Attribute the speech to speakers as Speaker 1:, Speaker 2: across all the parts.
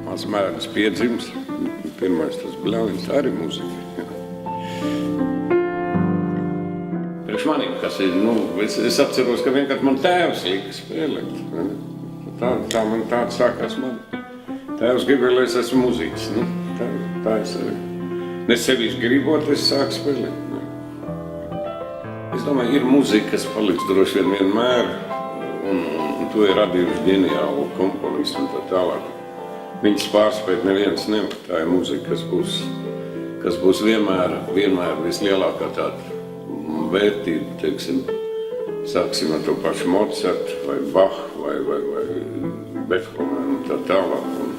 Speaker 1: Mans mērns piedzims, pirmais tas bļaunis, tā arī muzika. Priekš manī, kas ir, es atceros, ka vienkārši man tēvs lika spēlēt. Tā man tāda sākās man. Tēvs gribēja, lai es esmu muziķis. Tā es arī. Ne sevišķi gribot, es sāku spēlēt. Es domāju, ir muzika, kas paliks droši vien vienmēr, un to ir radījuši ģeniāli komponisti un tā tālāk. Viņas pārspēt neviens nevar. Tā ir muzika, kas būs vienmēr vislielākā tāda vērtība, teiksim. Sāksim ar to pašu Mocartu vai Bahu vai Beethovenu un tā tālāk, un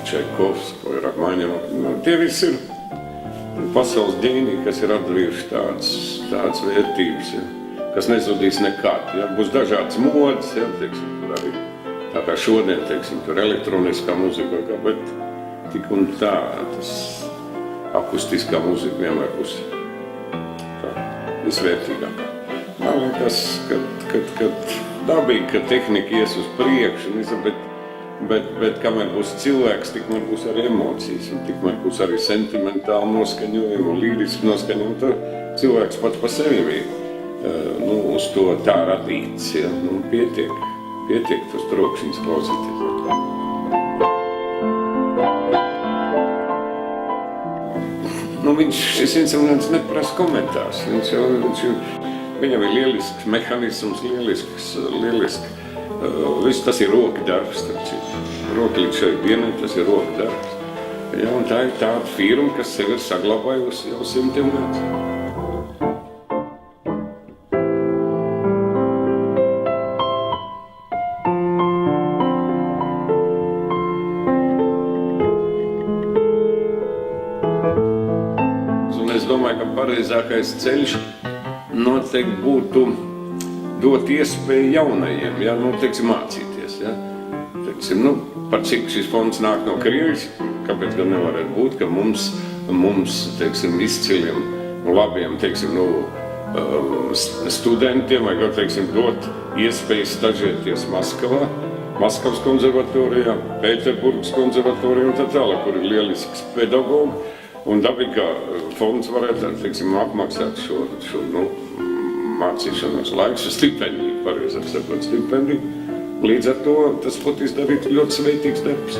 Speaker 1: Čaikovsku vai Rahmaņinovu. Tie visi ir pasaules ģēniji, kas ir atdarījuši tādas vērtības, kas nezudīs nekad. Būs dažādas modes, teiksim, tur arī tā kā šodien, teiksim, tur elektroniskā muzika, bet tik un tā, tas akustiskā muzika vienmēr būs tā visvērtīgākā. Man liekas, kad dabīgi, ka tehnika ies uz priekšu, bet kamēr būs cilvēks, tikmēr būs arī emocijas, un tikmēr būs arī sentimentāli noskaņojumi un līriski noskaņojumi. Tad cilvēks pats pa sevi ir uz to tā radīts, pietiek tos trokšņus klausīties. Šis instruments neprasa komentārs, viņam ir lielisks mehanisms, lielisks. Viss tas ir roka darbs, roka līdz šai dienai, tas ir roka darbs. Un tā ir tāda firma, kas sev ir saglabājusi jau simtiem gadus. Un es domāju, ka pareizākais ceļš noteikti būtu dot iespēju jaunajiem, teiksim, mācīties. Par cik šis fonds nāk no Krievijas, kāpēc gan nevarētu būt, ka mums teiksim, izciliem un labiem, teiksim, studentiem, vai, teiksim, dot iespēju stažēties Maskavā, Maskavas konservatorijā, Pēterburgas konservatorijā un tā tālāk, kur ir lielisks pedagogi, un dabīgi, ka fonds varētu, teiksim, apmaksāt šo mācīšanās laiks, stipendiju, pareizāk sakot, stipendiju. Līdz ar to tas būtu izdarīt ļoti sveitīgs darbs.